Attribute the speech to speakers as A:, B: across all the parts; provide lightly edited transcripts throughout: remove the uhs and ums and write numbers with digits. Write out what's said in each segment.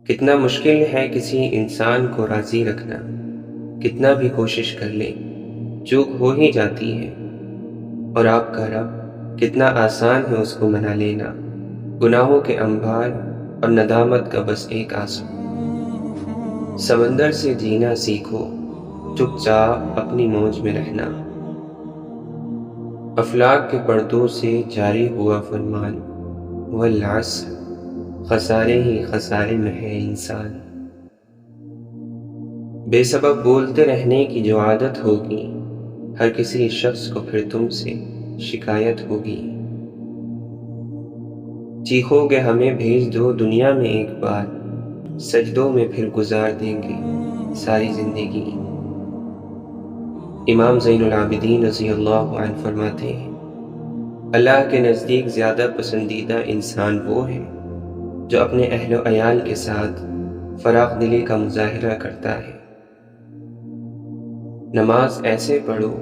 A: کتنا مشکل ہے کسی انسان کو راضی رکھنا، کتنا بھی کوشش کر لیں چوک ہو ہی جاتی ہے، اور آپ کا رب کتنا آسان ہے اس کو منا لینا، گناہوں کے انبار اور ندامت کا بس ایک آنسو۔ سمندر سے جینا سیکھو، چپ چاپ اپنی موج میں رہنا، افلاک کے پردوں سے جاری ہوا فرمان، والعصر، خسارے ہی خسارے میں ہے انسان۔ بے سبب بولتے رہنے کی جو عادت ہوگی، ہر کسی شخص کو پھر تم سے شکایت ہوگی۔ چیخو گے ہمیں بھیج دو دنیا میں ایک بار، سجدوں میں پھر گزار دیں گے ساری زندگی۔ امام زین العابدین رضی اللہ عنہ فرماتے ہیں، اللہ کے نزدیک زیادہ پسندیدہ انسان وہ ہے جو اپنے اہل و عیال کے ساتھ فراخ دلی کا مظاہرہ کرتا ہے۔ نماز ایسے پڑھو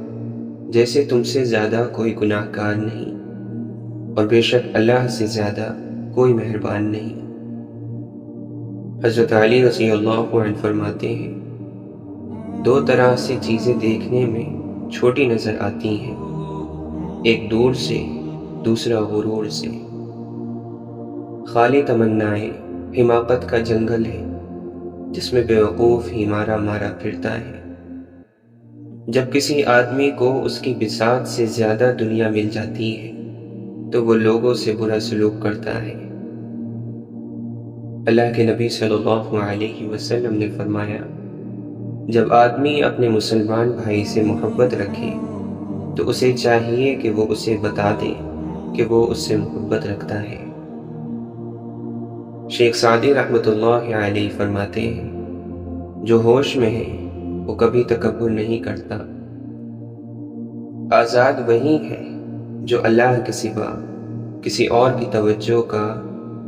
A: جیسے تم سے زیادہ کوئی گناہ گار نہیں، اور بے شک اللہ سے زیادہ کوئی مہربان نہیں۔ حضرت علی رضی اللہ عنہ فرماتے ہیں، دو طرح سے چیزیں دیکھنے میں چھوٹی نظر آتی ہیں، ایک دور سے، دوسرا غرور سے۔ خالی تمنائیں حماقت کا جنگل ہے جس میں بیوقوف ہی مارا مارا پھرتا ہے۔ جب کسی آدمی کو اس کی بساط سے زیادہ دنیا مل جاتی ہے تو وہ لوگوں سے برا سلوک کرتا ہے۔ اللہ کے نبی صلی اللہ علیہ وسلم نے فرمایا، جب آدمی اپنے مسلمان بھائی سے محبت رکھے تو اسے چاہیے کہ وہ اسے بتا دے کہ وہ اس سے محبت رکھتا ہے۔ شیخ سعدی رحمۃ اللہ علیہ فرماتے ہیں، جو ہوش میں ہے وہ کبھی تکبر نہیں کرتا۔ آزاد وہی ہے جو اللہ کے سوا کسی اور کی توجہ کا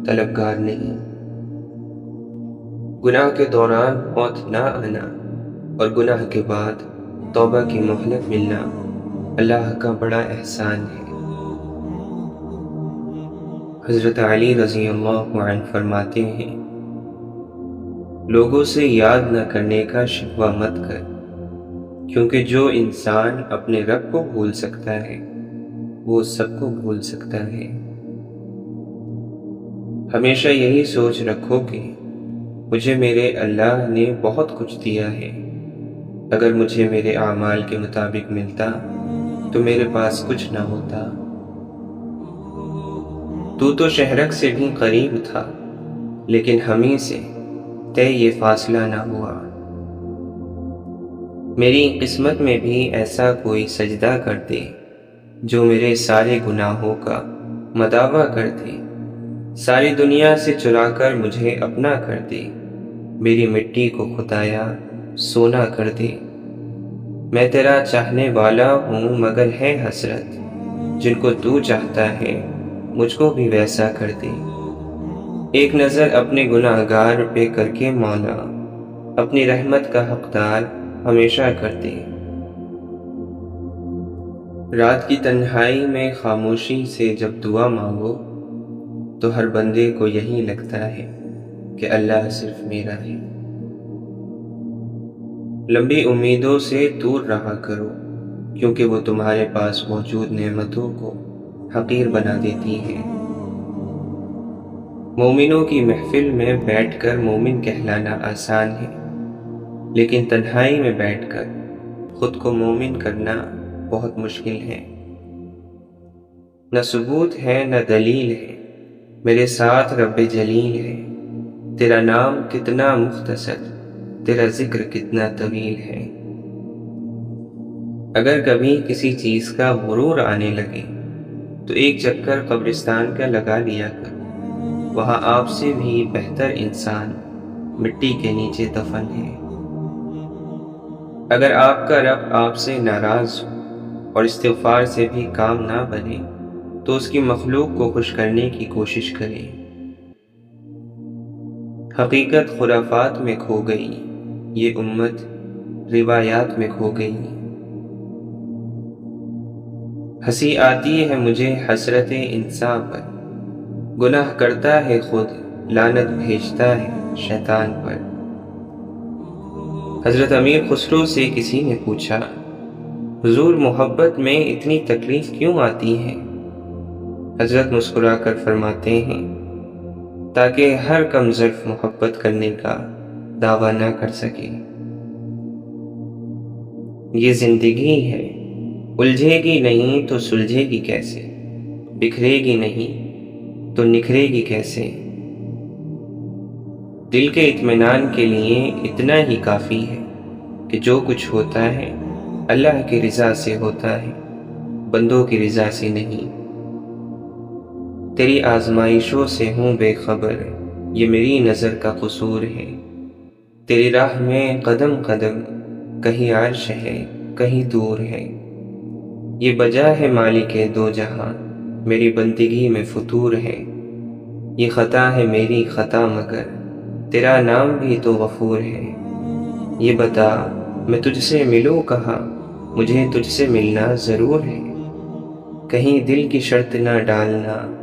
A: طلبگار نہیں۔ گناہ کے دوران موت نہ آنا اور گناہ کے بعد توبہ کی مہلت ملنا اللہ کا بڑا احسان ہے۔ حضرت علی رضی اللہ عنہ فرماتے ہیں، لوگوں سے یاد نہ کرنے کا شکوہ مت کر، کیونکہ جو انسان اپنے رب کو بھول سکتا ہے وہ سب کو بھول سکتا ہے۔ ہمیشہ یہی سوچ رکھو کہ مجھے میرے اللہ نے بہت کچھ دیا ہے، اگر مجھے میرے اعمال کے مطابق ملتا تو میرے پاس کچھ نہ ہوتا۔ تو شہرک سے بھی قریب تھا، لیکن ہمیں سے طے یہ فاصلہ نہ ہوا۔ میری قسمت میں بھی ایسا کوئی سجدہ کر دے جو میرے سارے گناہوں کا مداوع کر دے، ساری دنیا سے چرا کر مجھے اپنا کر دے، میری مٹی کو خدایا سونا کر دے۔ میں تیرا چاہنے والا ہوں مگر ہے حسرت، جن کو تو چاہتا ہے مجھ کو بھی ویسا کر دے۔ ایک نظر اپنے گناہ گار پہ کر کے مولا، اپنی رحمت کا حقدار ہمیشہ کر دے۔ رات کی تنہائی میں خاموشی سے جب دعا مانگو تو ہر بندے کو یہی لگتا ہے کہ اللہ صرف میرا ہے۔ لمبی امیدوں سے دور رہا کرو، کیونکہ وہ تمہارے پاس موجود نعمتوں کو حقیر بنا دیتی ہیں۔ مومنوں کی محفل میں بیٹھ کر مومن کہلانا آسان ہے، لیکن تنہائی میں بیٹھ کر خود کو مومن کرنا بہت مشکل ہے۔ نہ ثبوت ہے نہ دلیل ہے، میرے ساتھ رب جلیل ہے، تیرا نام کتنا مختصر، تیرا ذکر کتنا طویل ہے۔ اگر کبھی کسی چیز کا غرور آنے لگے تو ایک چکر قبرستان کا لگا لیا کر، وہاں آپ سے بھی بہتر انسان مٹی کے نیچے دفن ہے۔ اگر آپ کا رب آپ سے ناراض ہو اور استغفار سے بھی کام نہ بنے تو اس کی مخلوق کو خوش کرنے کی کوشش کریں۔ حقیقت خرافات میں کھو گئی، یہ امت روایات میں کھو گئی۔ ہنسی آتی ہے مجھے حسرت انسان پر، گناہ کرتا ہے خود لعنت بھیجتا ہے، شیطان پر۔ حضرت امیر خسرو سے کسی نے پوچھا، حضور محبت میں اتنی تکلیف کیوں آتی ہے؟ حضرت مسکرا کر فرماتے ہیں، تاکہ ہر کم ظرف محبت کرنے کا دعویٰ نہ کر سکے۔ یہ زندگی ہے، الجھے گی نہیں تو سلجھے گی کیسے، بکھرے گی نہیں تو نکھرے گی کیسے۔ دل کے اطمینان کے لیے اتنا ہی کافی ہے کہ جو کچھ ہوتا ہے اللہ کی رضا سے ہوتا ہے، بندوں کی رضا سے نہیں۔ تیری آزمائشوں سے ہوں بے خبر، یہ میری نظر کا قصور ہے۔ تیری راہ میں قدم قدم، کہیں عرش ہے کہیں دور ہے۔ یہ بجا ہے مالک دو جہاں، میری بندگی میں فطور ہے۔ یہ خطا ہے میری خطا مگر تیرا نام بھی تو غفور ہے۔ یہ بتا میں تجھ سے ملوں کہاں، مجھے تجھ سے ملنا ضرور ہے۔ کہیں دل کی شرط نہ ڈالنا،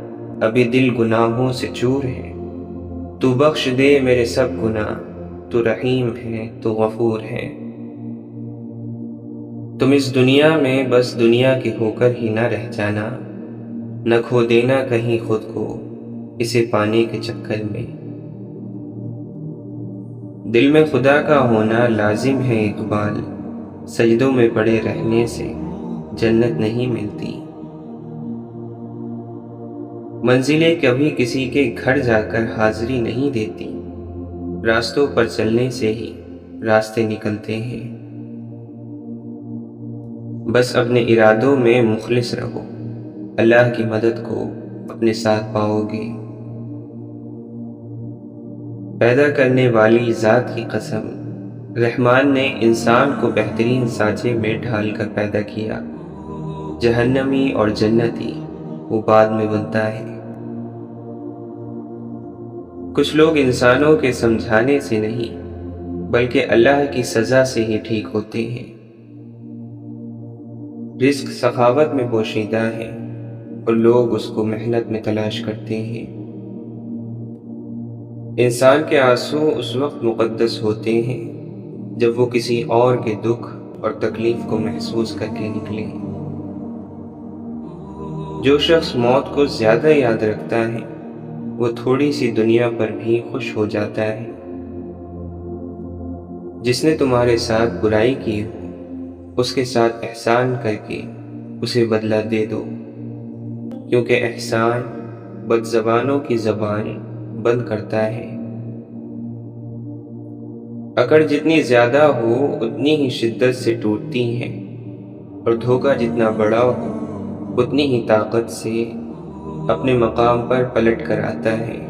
A: ابھی دل گناہوں سے چور ہے۔ تو بخش دے میرے سب گناہ، تو رحیم ہے تو غفور ہے۔ تم اس دنیا میں بس دنیا کے ہو کر ہی نہ رہ جانا، نہ کھو دینا کہیں خود کو اسے پانے کے چکر میں۔ دل میں خدا کا ہونا لازم ہے اقبال، سجدوں میں پڑے رہنے سے جنت نہیں ملتی۔ منزلیں کبھی کسی کے گھر جا کر حاضری نہیں دیتی، راستوں پر چلنے سے ہی راستے نکلتے ہیں۔ بس اپنے ارادوں میں مخلص رہو، اللہ کی مدد کو اپنے ساتھ پاؤ گے۔ پیدا کرنے والی ذات کی قسم، رحمان نے انسان کو بہترین سانچے میں ڈھال کر پیدا کیا۔ جہنمی اور جنتی وہ بعد میں بنتا ہے۔ کچھ لوگ انسانوں کے سمجھانے سے نہیں بلکہ اللہ کی سزا سے ہی ٹھیک ہوتے ہیں۔ رزق سخاوت میں پوشیدہ ہے اور لوگ اس کو محنت میں تلاش کرتے ہیں۔ انسان کے آنسو اس وقت مقدس ہوتے ہیں جب وہ کسی اور کے دکھ اور تکلیف کو محسوس کر کے نکلے۔ جو شخص موت کو زیادہ یاد رکھتا ہے وہ تھوڑی سی دنیا پر بھی خوش ہو جاتا ہے۔ جس نے تمہارے ساتھ برائی کی ہو اس کے ساتھ احسان کر کے اسے بدلہ دے دو، کیونکہ احسان بد زبانوں کی زبان بند کرتا ہے۔ اکڑ جتنی زیادہ ہو اتنی ہی شدت سے ٹوٹتی ہیں، اور دھوکہ جتنا بڑا ہو اتنی ہی طاقت سے اپنے مقام پر پلٹ کر آتا ہے۔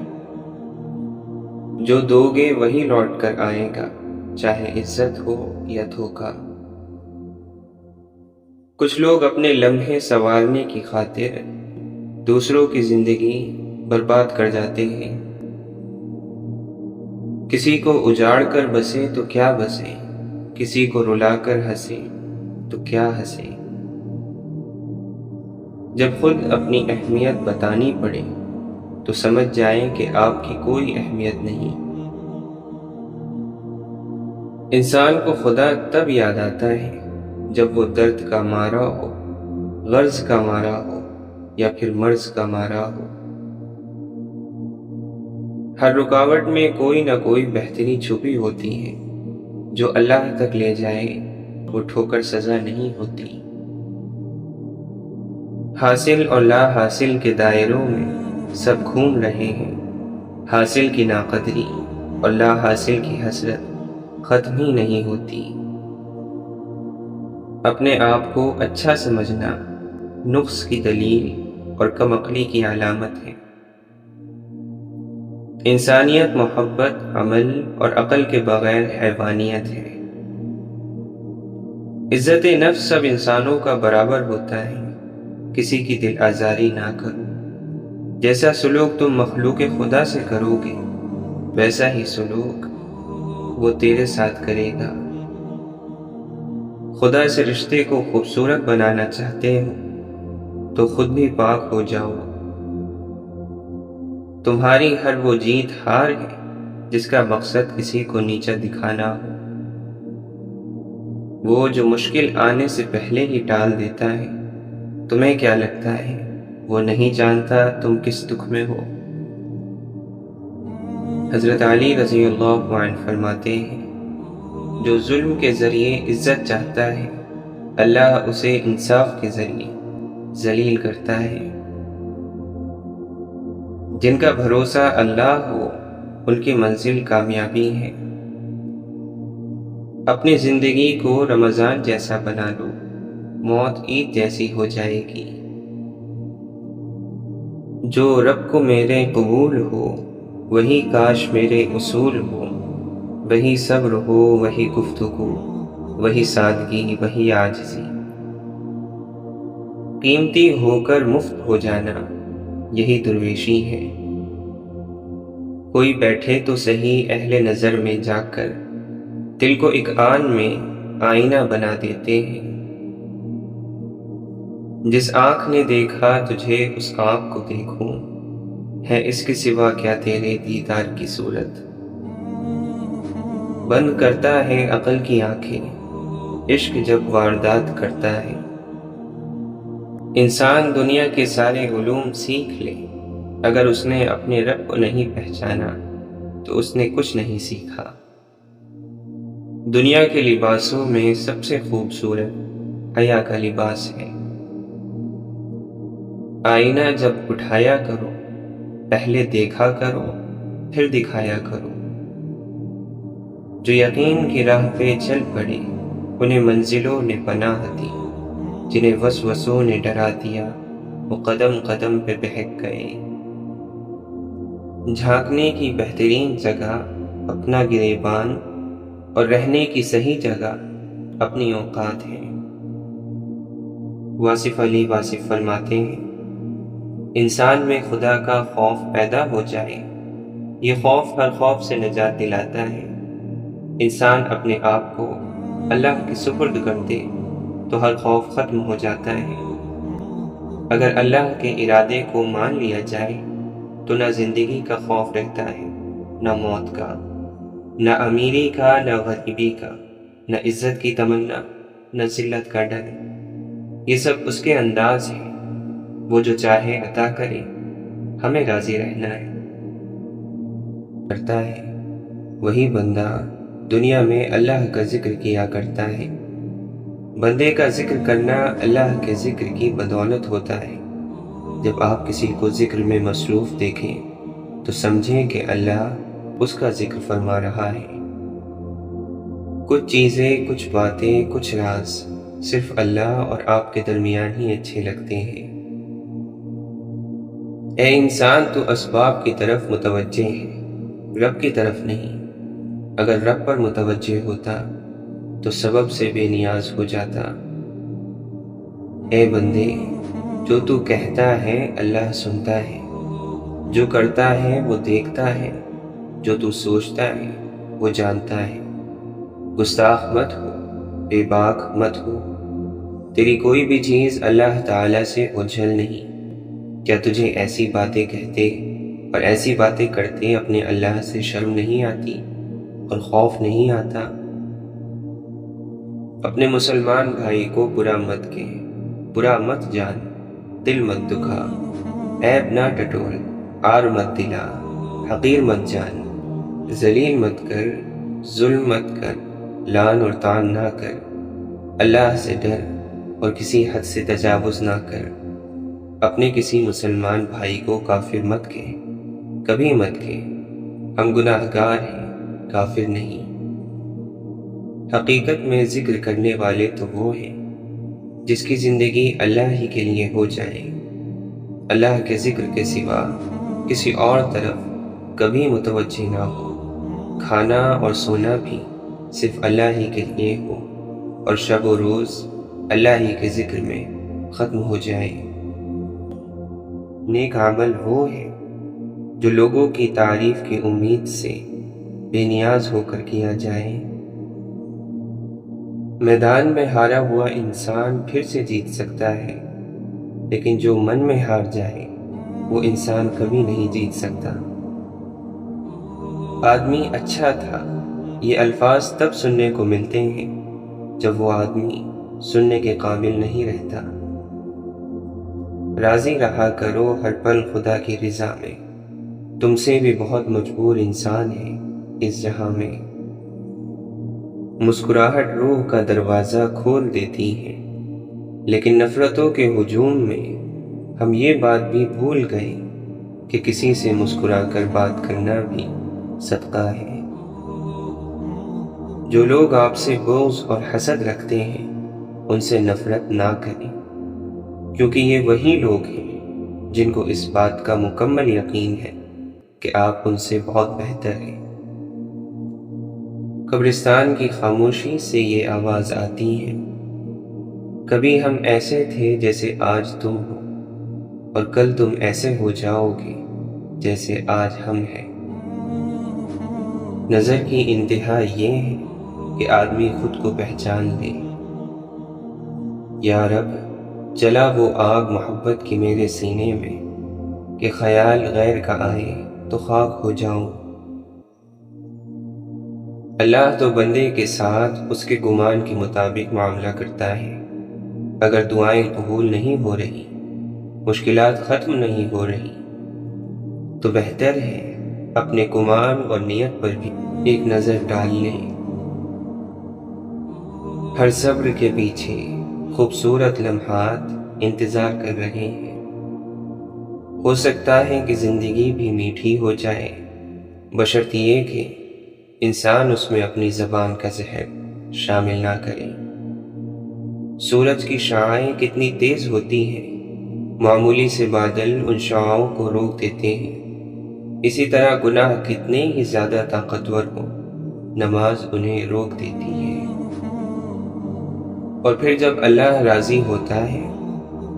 A: جو دو گے وہی لوٹ کر آئے گا، چاہے عزت ہو یا دھوکہ۔ کچھ لوگ اپنے لمحے سنوارنے کی خاطر دوسروں کی زندگی برباد کر جاتے ہیں۔ کسی کو اجاڑ کر بسے تو کیا بسے، کسی کو رلا کر ہنسے تو کیا ہنسے۔ جب خود اپنی اہمیت بتانی پڑے تو سمجھ جائیں کہ آپ کی کوئی اہمیت نہیں۔ انسان کو خدا تب یاد آتا ہے جب وہ درد کا مارا ہو، غرض کا مارا ہو یا پھر مرض کا مارا ہو۔ ہر رکاوٹ میں کوئی نہ کوئی بہتری چھپی ہوتی ہے، جو اللہ تک لے جائے وہ ٹھوکر سزا نہیں ہوتی۔ حاصل اور لا حاصل کے دائروں میں سب گھوم رہے ہیں، حاصل کی ناقدری اور لا حاصل کی حسرت ختم ہی نہیں ہوتی۔ اپنے آپ کو اچھا سمجھنا نقص کی دلیل اور کم عقلی کی علامت ہے۔ انسانیت محبت، عمل اور عقل کے بغیر حیوانیت ہے۔ عزت نفس سب انسانوں کا برابر ہوتا ہے، کسی کی دل آزاری نہ کرو۔ جیسا سلوک تم مخلوق خدا سے کرو گے ویسا ہی سلوک وہ تیرے ساتھ کرے گا۔ خدا سے رشتے کو خوبصورت بنانا چاہتے ہو تو خود بھی پاک ہو جاؤ۔ تمہاری ہر وہ جیت ہار ہے جس کا مقصد کسی کو نیچا دکھانا ہو، وہ جو مشکل آنے سے پہلے ہی ٹال دیتا ہے، تمہیں کیا لگتا ہے وہ نہیں جانتا تم کس دکھ میں ہو؟ حضرت علی رضی اللہ عنہ فرماتے ہیں، جو ظلم کے ذریعے عزت چاہتا ہے، اللہ اسے انصاف کے ذریعے ذلیل کرتا ہے۔ جن کا بھروسہ اللہ ہو ان کی منزل کامیابی ہے۔ اپنی زندگی کو رمضان جیسا بنا لو، موت عید جیسی ہو جائے گی۔ جو رب کو میرے قبول ہو وہی کاش میرے اصول ہو، وہی صبر ہو وہی گفتگو، وہی سادگی وہی عاجزی۔ قیمتی ہو کر مفت ہو جانا یہی درویشی ہے۔ کوئی بیٹھے تو صحیح اہل نظر میں جا کر دل کو ایک آن میں آئینہ بنا دیتے ہیں۔ جس آنکھ نے دیکھا تجھے اس آنکھ کو دیکھوں، ہے اس کے سوا کیا تیرے دیدار کی صورت۔ بند کرتا ہے عقل کی آنکھیں عشق جب واردات کرتا ہے۔ انسان دنیا کے سارے علوم سیکھ لے، اگر اس نے اپنے رب کو نہیں پہچانا تو اس نے کچھ نہیں سیکھا۔ دنیا کے لباسوں میں سب سے خوبصورت حیا کا لباس ہے۔ آئینہ جب اٹھایا کرو، پہلے دیکھا کرو پھر دکھایا کرو۔ جو یقین کی راہ پہ چل پڑے انہیں منزلوں نے پناہ دی، جنہیں وسوسوں نے ڈرا دیا وہ قدم قدم پہ بہک گئے۔ جھانکنے کی بہترین جگہ اپنا گریبان اور رہنے کی صحیح جگہ اپنی اوقات ہے۔ واصف علی واصف فرماتے ہیں، انسان میں خدا کا خوف پیدا ہو جائے، یہ خوف ہر خوف سے نجات دلاتا ہے۔ انسان اپنے آپ کو اللہ کے سپرد کر دے تو ہر خوف ختم ہو جاتا ہے۔ اگر اللہ کے ارادے کو مان لیا جائے تو نہ زندگی کا خوف رہتا ہے، نہ موت کا، نہ امیری کا، نہ غریبی کا، نہ عزت کی تمنا، نہ ذلت کا ڈر۔ یہ سب اس کے انداز ہے، وہ جو چاہے عطا کرے، ہمیں راضی رہنا ہے۔ کرتا ہے وہی بندہ دنیا میں اللہ کا ذکر کیا کرتا ہے۔ بندے کا ذکر کرنا اللہ کے ذکر کی بدولت ہوتا ہے۔ جب آپ کسی کو ذکر میں مصروف دیکھیں تو سمجھیں کہ اللہ اس کا ذکر فرما رہا ہے۔ کچھ چیزیں، کچھ باتیں، کچھ راز صرف اللہ اور آپ کے درمیان ہی اچھے لگتے ہیں۔ اے انسان، تو اسباب کی طرف متوجہ ہے، رب کی طرف نہیں۔ اگر رب پر متوجہ ہوتا تو سبب سے بے نیاز ہو جاتا۔ اے بندے، جو تو کہتا ہے اللہ سنتا ہے، جو کرتا ہے وہ دیکھتا ہے، جو تو سوچتا ہے وہ جانتا ہے۔ گستاخ مت ہو، بے باک مت ہو، تیری کوئی بھی چیز اللہ تعالیٰ سے اوجھل نہیں۔ کیا تجھے ایسی باتیں کہتے اور ایسی باتیں کرتے اپنے اللہ سے شرم نہیں آتی اور خوف نہیں آتا؟ اپنے مسلمان بھائی کو برا مت کہہ، برا مت جان، دل مت دکھا، عیب نہ ٹٹول، عار مت دلا، حقیر مت جان، ذلیل مت کر، ظلم مت کر، لعن اور طعن نہ کر، اللہ سے ڈر اور کسی حد سے تجاوز نہ کر۔ اپنے کسی مسلمان بھائی کو کافر مت کہہ، کبھی مت کہہ، ہم گناہ گار ہیں، کافر نہیں۔ حقیقت میں ذکر کرنے والے تو وہ ہیں جس کی زندگی اللہ ہی کے لیے ہو جائے، اللہ کے ذکر کے سوا کسی اور طرف کبھی متوجہ نہ ہو، کھانا اور سونا بھی صرف اللہ ہی کے لیے ہو، اور شب و روز اللہ ہی کے ذکر میں ختم ہو جائے۔ نیک عمل وہ ہے جو لوگوں کی تعریف کی امید سے بے نیاز ہو کر کیا جائے۔ میدان میں ہارا ہوا انسان پھر سے جیت سکتا ہے، لیکن جو من میں ہار جائے وہ انسان کبھی نہیں جیت سکتا۔ آدمی اچھا تھا، یہ الفاظ تب سننے کو ملتے ہیں جب وہ آدمی سننے کے قابل نہیں رہتا۔ راضی رہا کرو ہر پل خدا کی رضا میں، تم سے بھی بہت مجبور انسان ہے اس جہاں میں۔ مسکراہٹ روح کا دروازہ کھول دیتی ہے، لیکن نفرتوں کے ہجوم میں ہم یہ بات بھی بھول گئے کہ کسی سے مسکرا کر بات کرنا بھی صدقہ ہے۔ جو لوگ آپ سے بغض اور حسد رکھتے ہیں ان سے نفرت نہ کریں، کیونکہ یہ وہی لوگ ہیں جن کو اس بات کا مکمل یقین ہے کہ آپ ان سے بہت بہتر ہیں۔ قبرستان کی خاموشی سے یہ آواز آتی ہے، کبھی ہم ایسے تھے جیسے آج تم ہو، اور کل تم ایسے ہو جاؤ گے جیسے آج ہم ہیں۔ نظر کی انتہا یہ ہے کہ آدمی خود کو پہچان لے۔ یا رب، جلا وہ آگ محبت کی میرے سینے میں کہ خیال غیر کا آئے تو خاک ہو جاؤں۔ اللہ تو بندے کے ساتھ اس کے گمان کے مطابق معاملہ کرتا ہے۔ اگر دعائیں قبول نہیں ہو رہی، مشکلات ختم نہیں ہو رہی، تو بہتر ہے اپنے گمان اور نیت پر بھی ایک نظر ڈال لیں۔ ہر صبر کے پیچھے خوبصورت لمحات انتظار کر رہے ہیں۔ ہو سکتا ہے کہ زندگی بھی میٹھی ہو جائے، بشرط یہ کہ انسان اس میں اپنی زبان کا زہر شامل نہ کرے۔ سورج کی شعاعیں کتنی تیز ہوتی ہیں، معمولی سے بادل ان شعاعوں کو روک دیتے ہیں۔ اسی طرح گناہ کتنے ہی زیادہ طاقتور ہو، نماز انہیں روک دیتی ہے۔ اور پھر جب اللہ راضی ہوتا ہے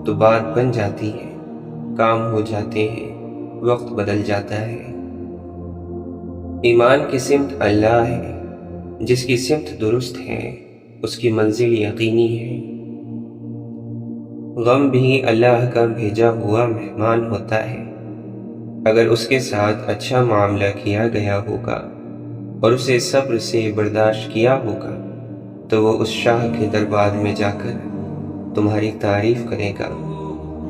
A: تو بات بن جاتی ہے، کام ہو جاتے ہیں، وقت بدل جاتا ہے۔ ایمان کی سمت اللہ ہے، جس کی سمت درست ہے اس کی منزل یقینی ہے۔ غم بھی اللہ کا بھیجا ہوا مہمان ہوتا ہے، اگر اس کے ساتھ اچھا معاملہ کیا گیا ہوگا اور اسے صبر سے برداشت کیا ہوگا تو وہ اس شاہ کے دربار میں جا کر تمہاری تعریف کرے گا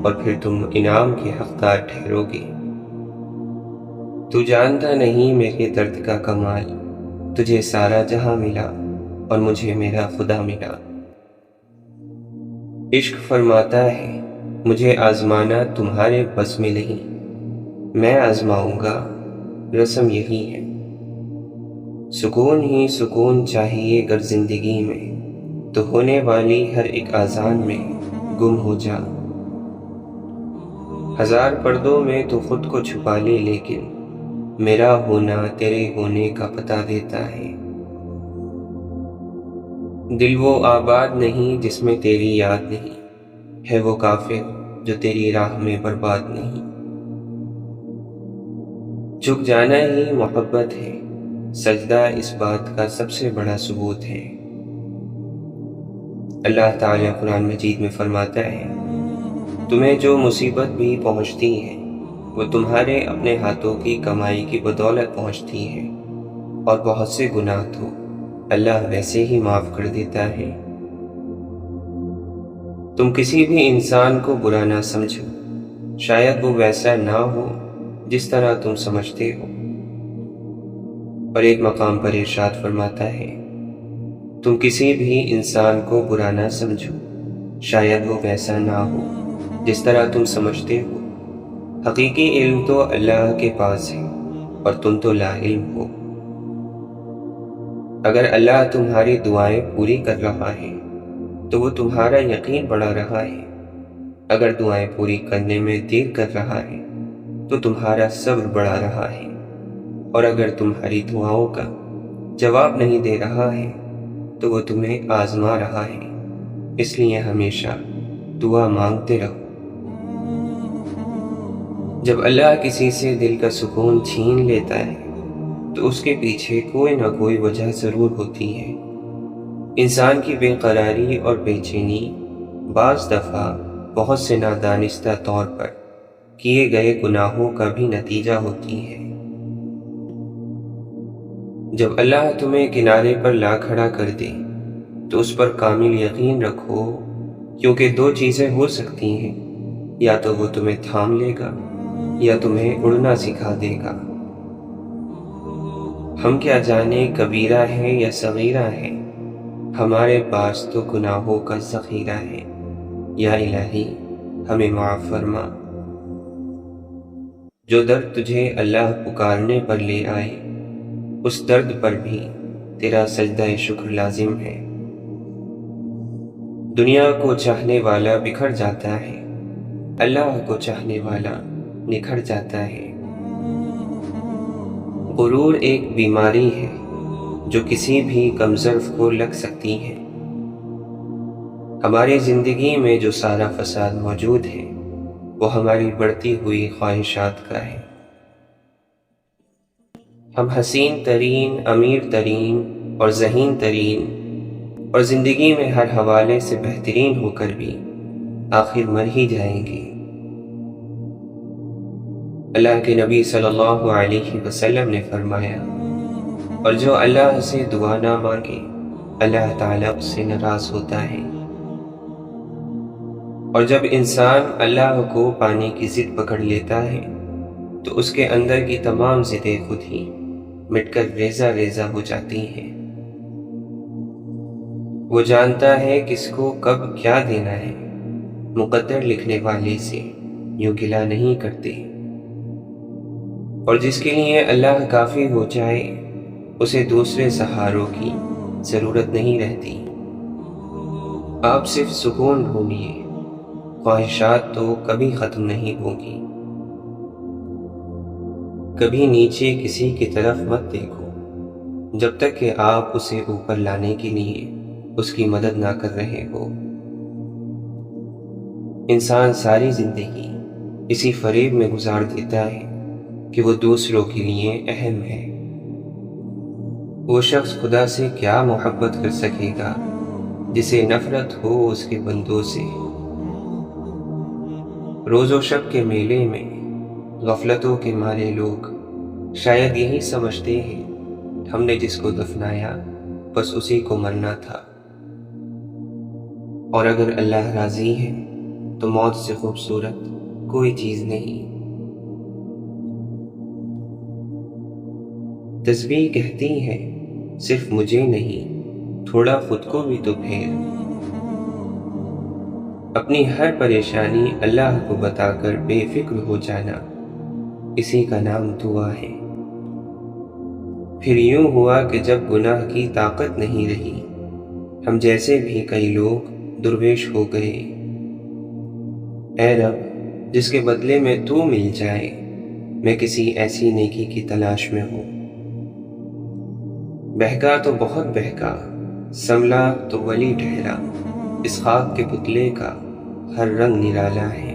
A: اور پھر تم انعام کے حقدار ٹھہرو گے۔ تو جانتا نہیں میرے درد کا کمال، تجھے سارا جہاں ملا اور مجھے میرا خدا ملا۔ عشق فرماتا ہے مجھے آزمانا تمہارے بس میں نہیں، میں آزماؤں گا، رسم یہی ہے۔ سکون ہی سکون چاہیے گر زندگی میں، تو ہونے والی ہر ایک آذان میں گم ہو جا۔ ہزار پردوں میں تو خود کو چھپا لے، لیکن میرا ہونا تیرے ہونے کا پتہ دیتا ہے۔ دل وہ آباد نہیں جس میں تیری یاد نہیں، ہے وہ کافر جو تیری راہ میں برباد نہیں۔ جھک جانا ہی محبت ہے، سجدہ اس بات کا سب سے بڑا ثبوت ہے۔ اللہ تعالیٰ قرآن مجید میں فرماتا ہے، تمہیں جو مصیبت بھی پہنچتی ہے وہ تمہارے اپنے ہاتھوں کی کمائی کی بدولت پہنچتی ہے، اور بہت سے گناہ تو اللہ ویسے ہی معاف کر دیتا ہے۔ تم کسی بھی انسان کو برا نہ سمجھو، شاید وہ ویسا نہ ہو جس طرح تم سمجھتے ہو۔ اور ایک مقام پر ارشاد فرماتا ہے، تم کسی بھی انسان کو برا نہ سمجھو، شاید وہ ویسا نہ ہو جس طرح تم سمجھتے ہو۔ حقیقی علم تو اللہ کے پاس ہے اور تم تو لا علم ہو۔ اگر اللہ تمہاری دعائیں پوری کر رہا ہے تو وہ تمہارا یقین بڑھا رہا ہے، اگر دعائیں پوری کرنے میں دیر کر رہا ہے تو تمہارا صبر بڑھا رہا ہے، اور اگر تمہاری دعاؤں کا جواب نہیں دے رہا ہے تو وہ تمہیں آزما رہا ہے۔ اس لیے ہمیشہ دعا مانگتے رہو۔ جب اللہ کسی سے دل کا سکون چھین لیتا ہے تو اس کے پیچھے کوئی نہ کوئی وجہ ضرور ہوتی ہے۔ انسان کی بے قراری اور بے چینی بعض دفعہ بہت سے نادانستہ طور پر کیے گئے گناہوں کا بھی نتیجہ ہوتی ہے۔ جب اللہ تمہیں کنارے پر لا کھڑا کر دے تو اس پر کامل یقین رکھو، کیونکہ دو چیزیں ہو سکتی ہیں، یا تو وہ تمہیں تھام لے گا یا تمہیں اڑنا سکھا دے گا۔ ہم کیا جانے کبیرہ ہے یا صغیرہ ہے، ہمارے پاس تو گناہوں کا ذخیرہ ہے، یا الہی ہمیں معاف فرما۔ جو درد تجھے اللہ پکارنے پر لے آئے، اس درد پر بھی تیرا سجدہ شکر لازم ہے۔ دنیا کو چاہنے والا بکھر جاتا ہے، اللہ کو چاہنے والا نکھر جاتا ہے۔ غرور ایک بیماری ہے جو کسی بھی کمظرف کو لگ سکتی ہے۔ ہماری زندگی میں جو سارا فساد موجود ہے وہ ہماری بڑھتی ہوئی خواہشات کا ہے۔ ہم حسین ترین، امیر ترین اور ذہین ترین اور زندگی میں ہر حوالے سے بہترین ہو کر بھی آخر مر ہی جائیں گے۔ اللہ کے نبی صلی اللہ علیہ وسلم نے فرمایا، اور جو اللہ سے دعا نہ مانگے اللہ تعالیٰ اس سے ناراض ہوتا ہے۔ اور جب انسان اللہ کو پانے کی ضد پکڑ لیتا ہے تو اس کے اندر کی تمام ضدیں خود ہی مٹ کر ریزہ ریزہ ہو جاتی ہیں۔ وہ جانتا ہے کس کو کب کیا دینا ہے، مقدر لکھنے والے سے یوں گلہ نہیں کرتے۔ اور جس کے لیے اللہ کافی ہو جائے اسے دوسرے سہاروں کی ضرورت نہیں رہتی۔ آپ صرف سکون ڈھونڈیے، خواہشات تو کبھی ختم نہیں ہوگی۔ کبھی نیچے کسی کی طرف مت دیکھو جب تک کہ آپ اسے اوپر لانے کے لیے اس کی مدد نہ کر رہے ہو۔ انسان ساری زندگی اسی فریب میں گزار دیتا ہے کہ وہ دوسروں کے لیے اہم ہے۔ وہ شخص خدا سے کیا محبت کر سکے گا جسے نفرت ہو اس کے بندوں سے۔ روز و شب کے میلے میں غفلتوں کے مارے لوگ شاید یہی سمجھتے ہیں ہم نے جس کو دفنایا بس اسی کو مرنا تھا۔ اور اگر اللہ راضی ہے تو موت سے خوبصورت کوئی چیز نہیں۔ تسبیح کہتی ہے صرف مجھے نہیں، تھوڑا خود کو بھی تو پھیر۔ اپنی ہر پریشانی اللہ کو بتا کر بے فکر ہو جانا، اسی کا نام دعا ہے۔ پھر یوں ہوا کہ جب گناہ کی طاقت نہیں رہی، ہم جیسے بھی کئی لوگ درویش ہو گئے۔ اے رب، جس کے بدلے میں تو مل جائے، میں کسی ایسی نیکی کی تلاش میں ہوں۔ بہکا تو بہت بہکا، سنبھلا تو ولی ٹھہرا، اس خاک کے پتلے کا ہر رنگ نرالا ہے۔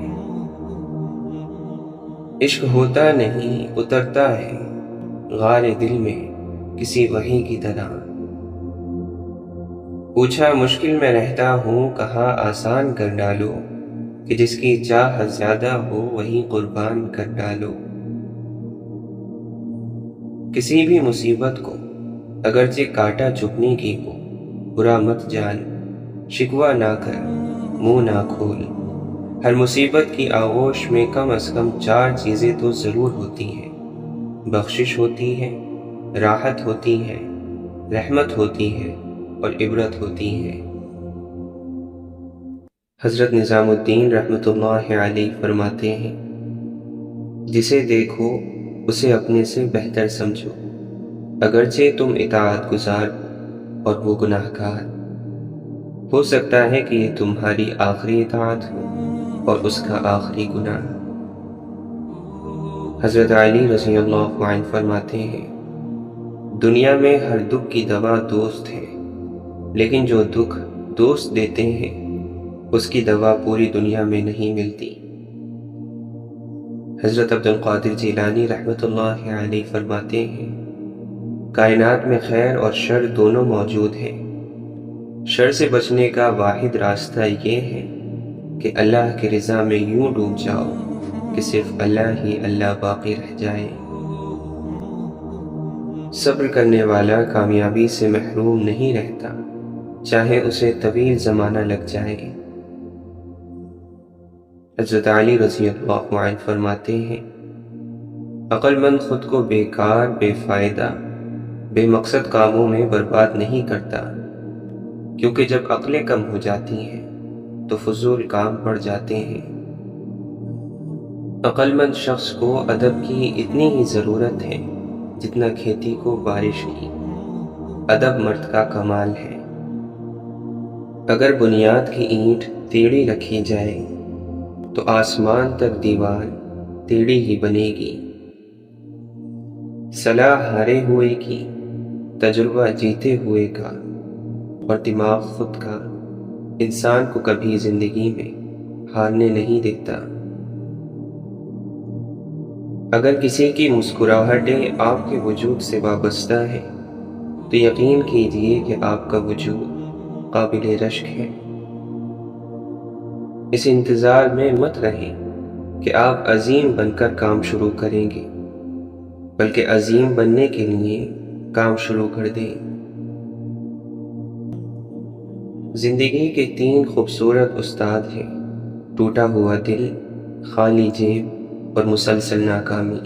A: عشق ہوتا نہیں اترتا ہے غار دل میں کسی وحی کی طرح۔ پوچھا مشکل میں رہتا ہوں کہاں آسان کر ڈالو، کہ جس کی چاہ زیادہ ہو وہی قربان کر ڈالو۔ کسی بھی مصیبت کو اگرچہ کاٹا چبھنے کی ہو، برا مت جان، شکوہ نہ کر، منہ نہ کھول۔ ہر مصیبت کی آغوش میں کم از کم 4 چیزیں تو ضرور ہوتی ہیں، بخشش ہوتی ہے، راحت ہوتی ہے، رحمت ہوتی ہے اور عبرت ہوتی ہے۔ حضرت نظام الدین رحمۃ اللہ علیہ فرماتے ہیں، جسے دیکھو اسے اپنے سے بہتر سمجھو، اگرچہ تم اطاعت گزار ہو اور وہ گناہ گار۔ ہو سکتا ہے کہ یہ تمہاری آخری اطاعت ہو اور اس کا آخری گناہ۔ حضرت علی رضی اللہ عنہ فرماتے ہیں، دنیا میں ہر دکھ کی دوا دوست ہے، لیکن جو دکھ دوست دیتے ہیں اس کی دوا پوری دنیا میں نہیں ملتی۔ حضرت عبد القادر جیلانی رحمۃ اللہ علیہ فرماتے ہیں، کائنات میں خیر اور شر دونوں موجود ہیں، شر سے بچنے کا واحد راستہ یہ ہے کہ اللہ کی رضا میں یوں ڈوب جاؤ کہ صرف اللہ ہی اللہ باقی رہ جائے۔ صبر کرنے والا کامیابی سے محروم نہیں رہتا، چاہے اسے طویل زمانہ لگ جائے۔ حضرت علی رضی اللہ عنہ فرماتے ہیں، عقل مند خود کو بیکار، بے فائدہ، بے مقصد کاموں میں برباد نہیں کرتا، کیونکہ جب عقلیں کم ہو جاتی ہیں تو فضول کام بڑھ جاتے ہیں۔ عقل مند شخص کو ادب کی اتنی ہی ضرورت ہے جتنا کھیتی کو بارش کی۔ ادب مرد کا کمال ہے۔ اگر بنیاد کی اینٹ ٹیڑھی رکھی جائے تو آسمان تک دیوار ٹیڑھی ہی بنے گی۔ صلاح ہارے ہوئے کی، تجربہ جیتے ہوئے کا، اور دماغ خود کا انسان کو کبھی زندگی میں ہارنے نہیں دیتا۔ اگر کسی کی مسکراہٹیں آپ کے وجود سے وابستہ ہے تو یقین کیجیے کہ آپ کا وجود قابل رشک ہے۔ اس انتظار میں مت رہیں کہ آپ عظیم بن کر کام شروع کریں گے، بلکہ عظیم بننے کے لیے کام شروع کر دیں۔ زندگی کے 3 خوبصورت استاد ہیں: ٹوٹا ہوا دل، خالی جیب اور مسلسل ناکامی۔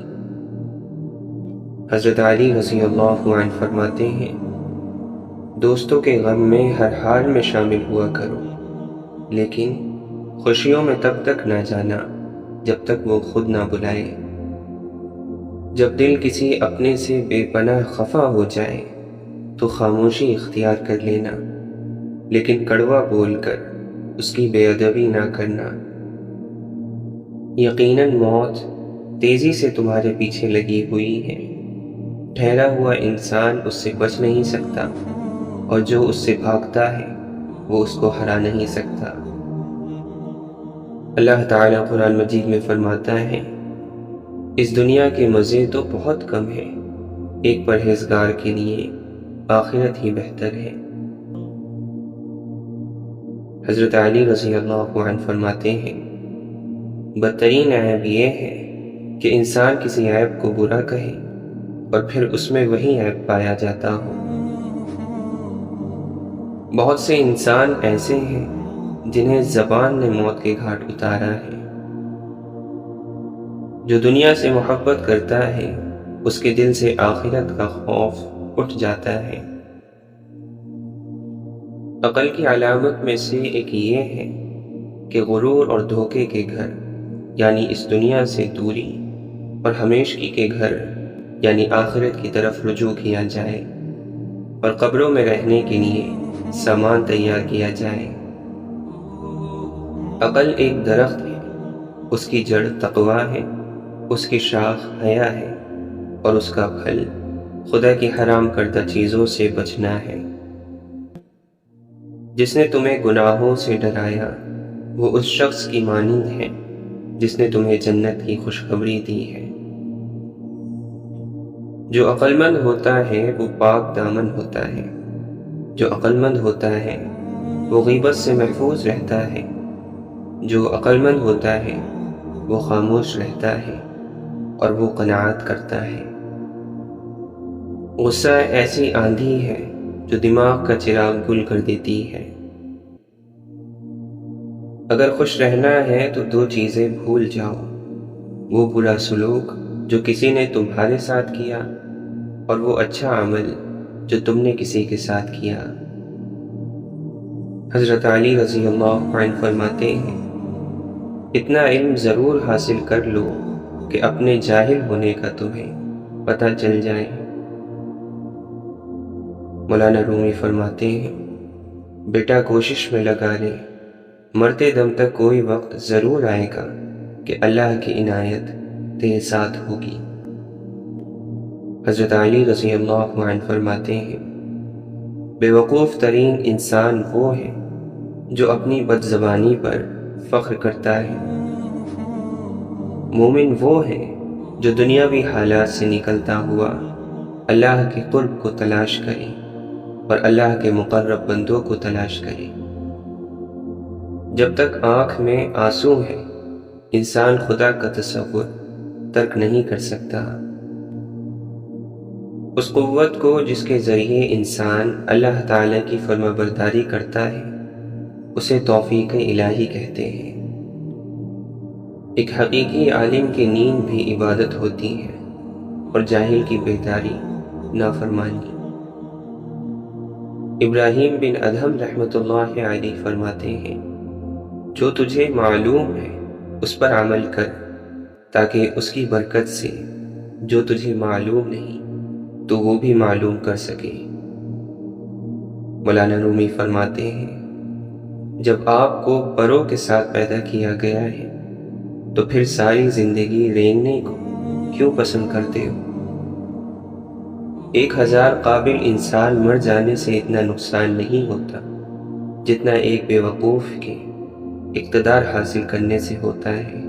A: حضرت علی رضی اللہ عنہ فرماتے ہیں، دوستوں کے غم میں ہر حال میں شامل ہوا کرو، لیکن خوشیوں میں تب تک نہ جانا جب تک وہ خود نہ بلائے۔ جب دل کسی اپنے سے بے پناہ خفا ہو جائے تو خاموشی اختیار کر لینا، لیکن کڑوا بول کر اس کی بے ادبی نہ کرنا۔ یقیناً موت تیزی سے تمہارے پیچھے لگی ہوئی ہے، ٹھہرا ہوا انسان اس سے بچ نہیں سکتا، اور جو اس سے بھاگتا ہے وہ اس کو ہرا نہیں سکتا۔ اللہ تعالیٰ قرآن مجید میں فرماتا ہے، اس دنیا کے مزے تو بہت کم ہیں، ایک پرہیزگار کے لیے آخرت ہی بہتر ہے۔ حضرت علی رضی اللہ عنہ فرماتے ہیں، بدترین عیب یہ ہے کہ انسان کسی عیب کو برا کہے اور پھر اس میں وہی عیب پایا جاتا ہو۔ بہت سے انسان ایسے ہیں جنہیں زبان نے موت کے گھاٹ اتارا ہے۔ جو دنیا سے محبت کرتا ہے اس کے دل سے آخرت کا خوف اٹھ جاتا ہے۔ عقل کی علامت میں سے ایک یہ ہے کہ غرور اور دھوکے کے گھر یعنی اس دنیا سے دوری، اور ہمیشگی کے گھر یعنی آخرت کی طرف رجوع کیا جائے، اور قبروں میں رہنے کے لیے سامان تیار کیا جائے۔ عقل ایک درخت ہے، اس کی جڑ تقویٰ ہے، اس کی شاخ حیا ہے، اور اس کا پھل خدا کی حرام کردہ چیزوں سے بچنا ہے۔ جس نے تمہیں گناہوں سے ڈرایا وہ اس شخص کی مانند ہے جس نے تمہیں جنت کی خوشخبری دی ہے۔ جو عقل مند ہوتا ہے وہ پاک دامن ہوتا ہے، جو عقل مند ہوتا ہے وہ غیبت سے محفوظ رہتا ہے، جو عقل مند ہوتا ہے وہ خاموش رہتا ہے اور وہ قناعت کرتا ہے۔ غصہ ایسی آندھی ہے جو دماغ کا چراغ گل کر دیتی ہے۔ اگر خوش رہنا ہے تو 2 چیزیں بھول جاؤ، وہ برا سلوک جو کسی نے تمہارے ساتھ کیا، اور وہ اچھا عمل جو تم نے کسی کے ساتھ کیا۔ حضرت علی رضی اللہ عنہ فرماتے ہیں، اتنا علم ضرور حاصل کر لو کہ اپنے جاہل ہونے کا تمہیں پتہ چل جائے۔ مولانا رومی فرماتے ہیں، بیٹا کوشش میں لگا لے، مرتے دم تک کوئی وقت ضرور آئے گا کہ اللہ کی عنایت تیرے ساتھ ہوگی۔ حضرت علی رضی اللہ عنہ فرماتے ہیں، بے وقوف ترین انسان وہ ہے جو اپنی بد زبانی پر فخر کرتا ہے۔ مومن وہ ہے جو دنیاوی حالات سے نکلتا ہوا اللہ کے قرب کو تلاش کرے اور اللہ کے مقرب بندوں کو تلاش کرے۔ جب تک آنکھ میں آنسو ہے انسان خدا کا تصور ترک نہیں کر سکتا۔ اس قوت کو جس کے ذریعے انسان اللہ تعالیٰ کی فرما برداری کرتا ہے اسے توفیق الہی کہتے ہیں۔ ایک حقیقی عالم کی نیند بھی عبادت ہوتی ہے اور جاہل کی بیداری نافرمانی۔ ابراہیم بن ادہم رحمۃ اللہ علیہ فرماتے ہیں، جو تجھے معلوم ہے اس پر عمل کر تاکہ اس کی برکت سے جو تجھے معلوم نہیں تو وہ بھی معلوم کر سکے۔ مولانا رومی فرماتے ہیں، جب آپ کو پروں کے ساتھ پیدا کیا گیا ہے تو پھر ساری زندگی رینگنے کو کیوں پسند کرتے ہو؟ 1000 قابل انسان مر جانے سے اتنا نقصان نہیں ہوتا جتنا ایک بے وقوف کے اقتدار حاصل کرنے سے ہوتا ہے۔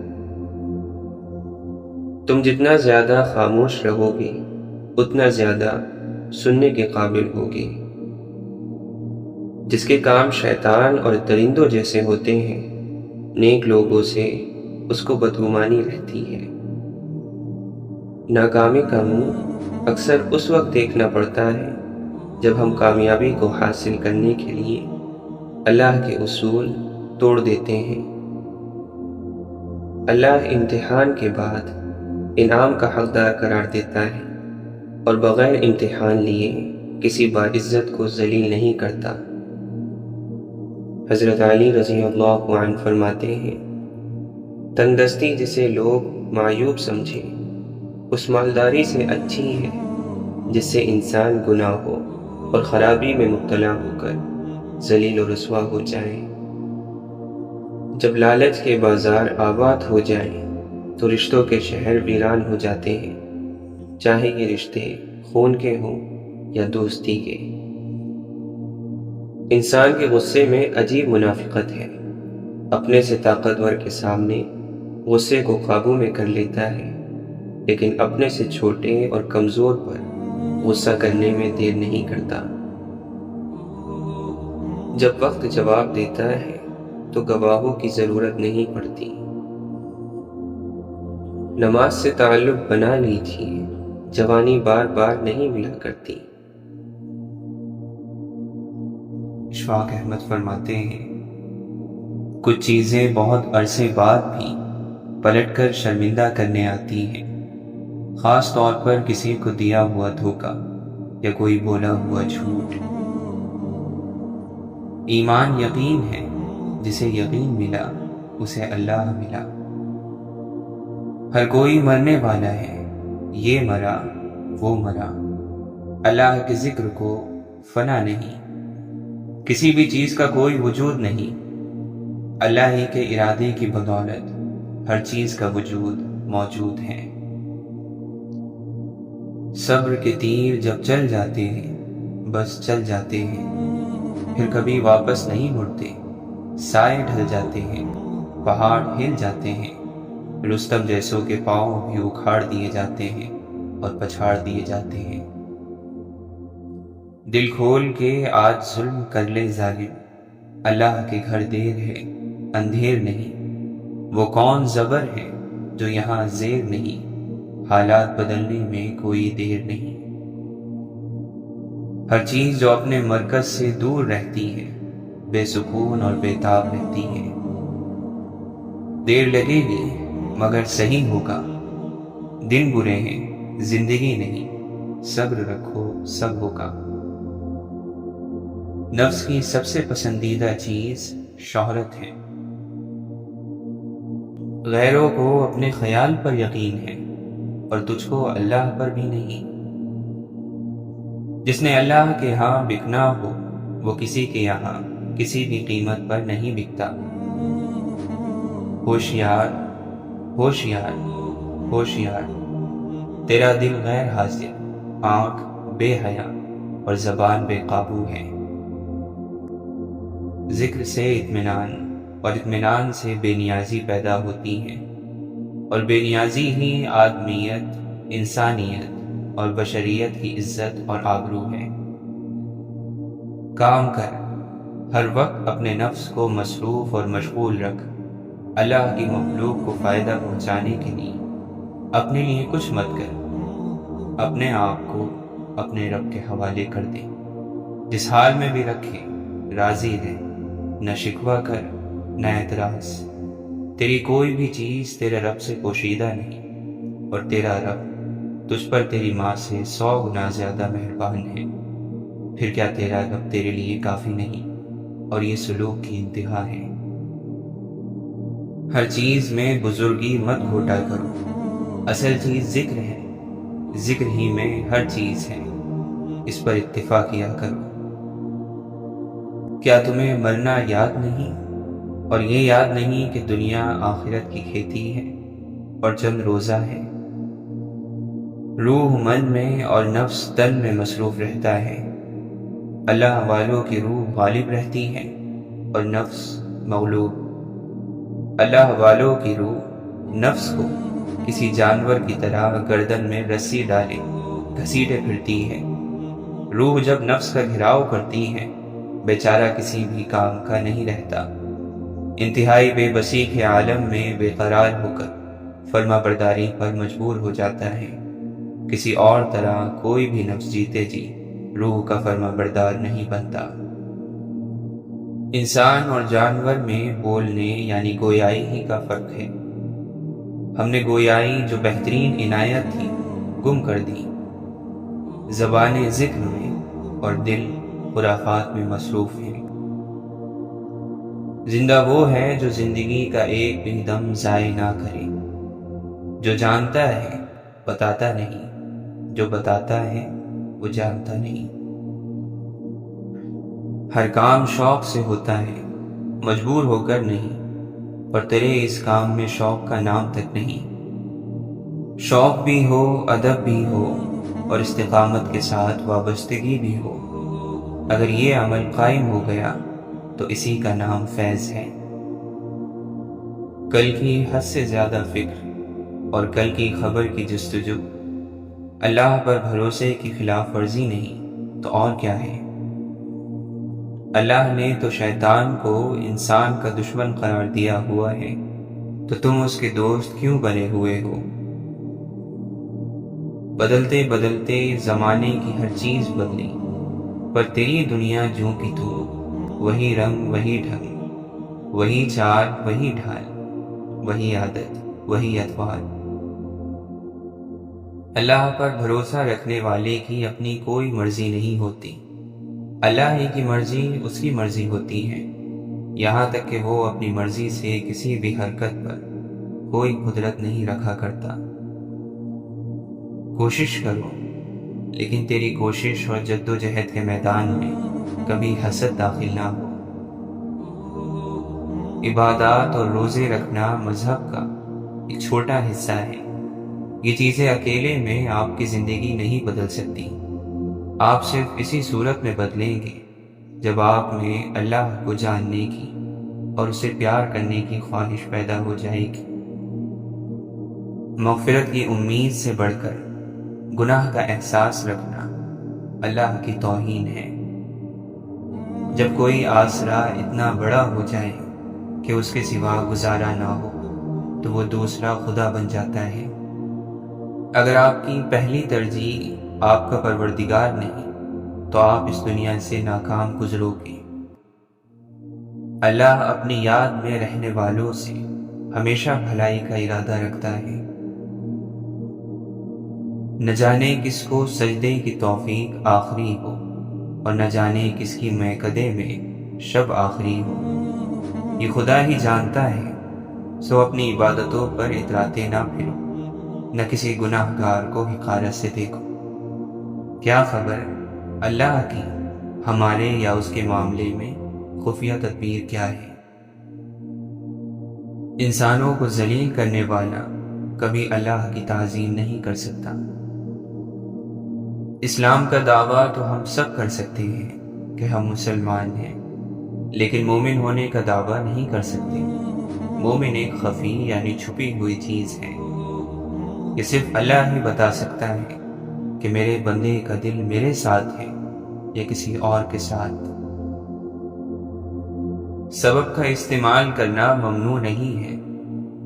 A: تم جتنا زیادہ خاموش رہو گے اتنا زیادہ سننے کے قابل ہوگے۔ جس کے کام شیطان اور درندوں جیسے ہوتے ہیں، نیک لوگوں سے اس کو بدگمانی رہتی ہے۔ ناکامی کا منہ اکثر اس وقت دیکھنا پڑتا ہے جب ہم کامیابی کو حاصل کرنے کے لیے اللہ کے اصول توڑ دیتے ہیں۔ اللہ امتحان کے بعد انعام کا حقدار قرار دیتا ہے اور بغیر امتحان لیے کسی باعزت کو ذلیل نہیں کرتا۔ حضرت علی رضی اللہ عنہ فرماتے ہیں، تنگ دستی جسے لوگ معیوب سمجھے اس مالداری سے اچھی ہے جس سے انسان گناہوں اور خرابی میں مبتلا ہو کر ذلیل و رسوا ہو جائے۔ جب لالچ کے بازار آباد ہو جائیں تو رشتوں کے شہر ویران ہو جاتے ہیں، چاہے یہ رشتے خون کے ہوں یا دوستی کے۔ انسان کے غصے میں عجیب منافقت ہے، اپنے سے طاقتور کے سامنے غصے کو قابو میں کر لیتا ہے، لیکن اپنے سے چھوٹے اور کمزور پر غصہ کرنے میں دیر نہیں کرتا۔ جب وقت جواب دیتا ہے تو گواہوں کی ضرورت نہیں پڑتی۔ نماز سے تعلق بنا لیجیے، جوانی بار بار نہیں ملا کرتی۔ اشفاق احمد فرماتے ہیں، کچھ چیزیں بہت عرصے بعد بھی پلٹ کر شرمندہ کرنے آتی ہیں، خاص طور پر کسی کو دیا ہوا دھوکا یا کوئی بولا ہوا جھوٹ۔ ایمان یقین ہے، جسے یقین ملا اسے اللہ ملا۔ ہر کوئی مرنے والا ہے، یہ مرا وہ مرا، اللہ کے ذکر کو فنا نہیں، کسی بھی چیز کا کوئی وجود نہیں، اللہ ہی کے ارادے کی بدولت ہر چیز کا وجود موجود ہے۔ صبر کے تیر جب چل جاتے ہیں بس چل جاتے ہیں، پھر کبھی واپس نہیں مڑتے، سائے ڈھل جاتے ہیں، پہاڑ ہل جاتے ہیں، رستم جیسوں کے پاؤں بھی اکھاڑ دیے جاتے ہیں اور پچھاڑ دیے جاتے ہیں۔ دل کھول کے آج ظلم کر لے ظالم، اللہ کے گھر دیر ہے اندھیر نہیں، وہ کون زبر ہے جو یہاں زیر نہیں، حالات بدلنے میں کوئی دیر نہیں۔ ہر چیز جو اپنے مرکز سے دور رہتی ہے بے سکون اور بے تاب رہتی ہے۔ دیر لگے گی مگر صحیح ہوگا، دن برے ہیں زندگی نہیں، صبر رکھو سب ہوگا۔ نفس کی سب سے پسندیدہ چیز شہرت ہے، غیروں کو اپنے خیال پر یقین ہے اور تجھ کو اللہ پر بھی نہیں۔ جس نے اللہ کے ہاں بکنا ہو وہ کسی کے یہاں کسی بھی قیمت پر نہیں بکتا۔ ہوشیار ہوشیار ہوشیار، تیرا دل غیر حاضر، آنکھ بے حیا اور زبان بے قابو ہے۔ ذکر سے اطمینان اور اطمینان سے بے نیازی پیدا ہوتی ہے، اور بے نیازی ہی آدمیت، انسانیت اور بشریت کی عزت اور آبرو ہے۔ کام کر، ہر وقت اپنے نفس کو مصروف اور مشغول رکھ، اللہ کی مخلوق کو فائدہ پہنچانے کے لیے اپنے لیے کچھ مت کر، اپنے آپ کو اپنے رب کے حوالے کر دے۔ جس حال میں بھی رکھے راضی رہ، نہ شکوہ کر نہ اعتراض۔ تیری کوئی بھی چیز تیرے رب سے پوشیدہ نہیں، اور تیرا رب تجھ پر تیری ماں سے 100 گنا زیادہ مہربان ہے۔ پھر کیا تیرا رب تیرے لیے کافی نہیں؟ اور یہ سلوک کی انتہا ہے۔ ہر چیز میں بزرگی مت گھوٹا کرو، اصل چیز ذکر ہے، ذکر ہی میں ہر چیز ہے، اس پر اتفاق کیا کرو۔ کیا تمہیں مرنا یاد نہیں، اور یہ یاد نہیں کہ دنیا آخرت کی کھیتی ہے اور چند روزہ ہے؟ روح من میں اور نفس تن میں مصروف رہتا ہے۔ اللہ والوں کی روح غالب رہتی ہے اور نفس مغلوب۔ اللہ والوں کی روح نفس کو کسی جانور کی طرح گردن میں رسی ڈالے گھسیٹے پھرتی ہے۔ روح جب نفس کا گھراؤ کرتی ہے، بیچارہ کسی بھی کام کا نہیں رہتا۔ انتہائی بے بسی کے عالم میں بے قرار ہو کر فرما برداری پر مجبور ہو جاتا ہے۔ کسی اور طرح کوئی بھی نفس جیتے جی روح کا فرما بردار نہیں بنتا۔ انسان اور جانور میں بولنے یعنی گویائی ہی کا فرق ہے۔ ہم نے گویائی جو بہترین عنایت تھی گم کر دی، زبان ذکر میں اور دل خرافات میں مصروف ہیں۔ زندہ وہ ہے جو زندگی کا ایک بھی دم ضائع نہ کرے، جو جانتا ہے بتاتا نہیں، جو بتاتا ہے وہ جانتا نہیں۔ ہر کام شوق سے ہوتا ہے، مجبور ہو کر نہیں، پر تیرے اس کام میں شوق کا نام تک نہیں۔ شوق بھی ہو، ادب بھی ہو، اور استقامت کے ساتھ وابستگی بھی ہو، اگر یہ عمل قائم ہو گیا تو اسی کا نام فیض ہے۔ کل کی حد سے زیادہ فکر اور کل کی خبر کی جستجو اللہ پر بھروسے کی خلاف ورزی نہیں تو اور کیا ہے؟ اللہ نے تو شیطان کو انسان کا دشمن قرار دیا ہوا ہے، تو تم اس کے دوست کیوں بنے ہوئے ہو؟ بدلتے بدلتے زمانے کی ہر چیز بدلی، پر تیری دنیا جوں کی تو، وہی رنگ وہی ڈھنگ، وہی چال وہی ڈھال، وہی عادت وہی اطوار۔ اللہ پر بھروسہ رکھنے والے کی اپنی کوئی مرضی نہیں ہوتی، اللہ ہی کی مرضی اس کی مرضی ہوتی ہے، یہاں تک کہ وہ اپنی مرضی سے کسی بھی حرکت پر کوئی قدرت نہیں رکھا کرتا۔ کوشش کرو، لیکن تیری کوشش اور جد و جہد کے میدان میں کبھی حسد داخل نہ ہو۔ عبادات اور روزے رکھنا مذہب کا ایک چھوٹا حصہ ہے، یہ چیزیں اکیلے میں آپ کی زندگی نہیں بدل سکتی۔ آپ صرف اسی صورت میں بدلیں گے جب آپ میں اللہ کو جاننے کی اور اسے پیار کرنے کی خواہش پیدا ہو جائے گی۔ مغفرت کی امید سے بڑھ کر گناہ کا احساس رکھنا اللہ کی توہین ہے۔ جب کوئی آسرا اتنا بڑا ہو جائے کہ اس کے سوا گزارا نہ ہو تو وہ دوسرا خدا بن جاتا ہے۔ اگر آپ کی پہلی ترجیح آپ کا پروردگار نہیں تو آپ اس دنیا سے ناکام گزرو گے۔ اللہ اپنی یاد میں رہنے والوں سے ہمیشہ بھلائی کا ارادہ رکھتا ہے۔ نہ جانے کس کو سجدے کی توفیق آخری ہو، اور نہ جانے کس کی میکدے میں شب آخری ہو، یہ خدا ہی جانتا ہے۔ سو اپنی عبادتوں پر اتراتے نہ پھرو، نہ کسی گناہ گار کو حقارت سے دیکھو۔ کیا خبر اللہ کی ہمارے یا اس کے معاملے میں خفیہ تدبیر کیا ہے؟ انسانوں کو ذلیل کرنے والا کبھی اللہ کی تعظیم نہیں کر سکتا۔ اسلام کا دعویٰ تو ہم سب کر سکتے ہیں کہ ہم مسلمان ہیں، لیکن مومن ہونے کا دعویٰ نہیں کر سکتے۔ مومن ایک خفی یعنی چھپی ہوئی چیز ہے، یہ صرف اللہ ہی بتا سکتا ہے کہ میرے بندے کا دل میرے ساتھ ہے یا کسی اور کے ساتھ۔ سبب کا استعمال کرنا ممنوع نہیں ہے،